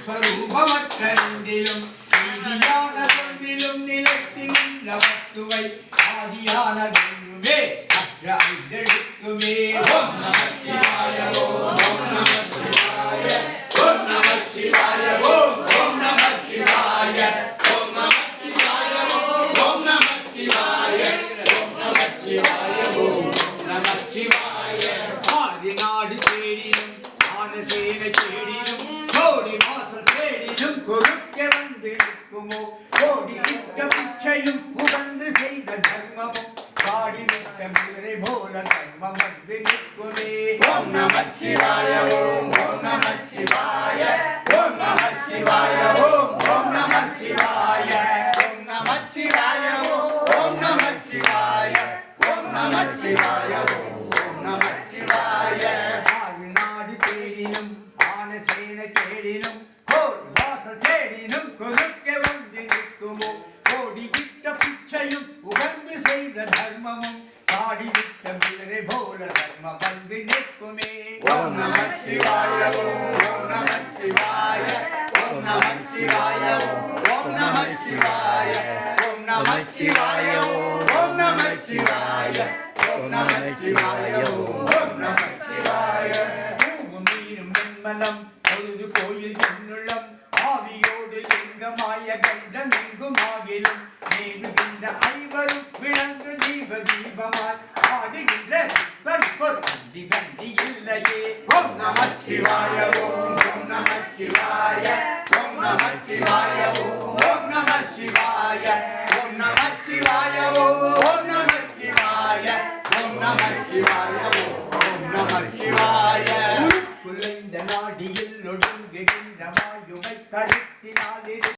സ്വരൂപമറ്റെങ്കിലും നീതിയാന തൊഴിലും നിലത്തി നിന്ന വസ്തുവൈ ആദിയാനതെന്നുമേ അഗ്രവിദ്യെടുക്കുമേ. ഓം നമഃ ശിവായ ഓം നമഃ ശിവായ ഓം നമഃ ശിവായ ഓം നമഃ ശിവായ ഓം നമഃ ശിവായ ഓം നമഃ ശിവായ ഓം നമഃ ശിവായ ഓം നമഃ ശിവായ. ആദിനാട് തേടിനും ആനസേന തേടിനും கோடி மாச தேடினும் கொடுக்க வந்து நிற்குமோ கோடி மிக்க பிச்சையும் புகழ்ந்து செய்த தர்மமும் பாடி நிற்க மிகரை போல தர்மம் வந்து நிற்குமே. ஓம் நம சிவாய ஓம் நம சிவாய ஓம் நம சிவாய ஓம் நம சிவாய ஓம் நம சிவாய ஓம் நம சிவாய ஓம் நம சிவாய ஓம் நம சிவாய. ஆதிநாடு தேடினும் ஆனசேன தேடினும் கோடி வாச தேடினும் கொடுக்க வந்து நிற்குமோ கோடி விட்ட பிச்சையும் உகந்து செய்த தர்மமும் பாடி விட்ட மிளரை போல தர்மம் வந்து நிற்குமே. ஓம் நம சிவாய ஓம் நம சிவாய ஓம் நம சிவாய ஓம் நம சிவாய ஓம் நம சிவாய ஓம் நம சிவாய ஓம் நம சிவாய ஓம் நம சிவாய. பூவும் நீரும் வெண்மலம் பொழுது கோயில் என்னுள்ளம் ஆவியோடு லிங்கமாய கண்டம் எங்கும் ஆகிலும் மேவுகின்ற ஐவரும் விளங்கு தீப தீபமாய் ஆடுகின்ற சந்தி சந்தி இல்லையே. ஓம் நம சிவாய ஓம் நம சிவாய ஓம் நம சிவாய ஓம் நம சிவாய ஓம் நம சிவாய ஓம் நம சிவாய ஓம் நம சிவாய ஓம் நம சிவாய. குலைந்த நாடியில் ஒடுங்குகின்ற மாயுமை கருத்தினாலே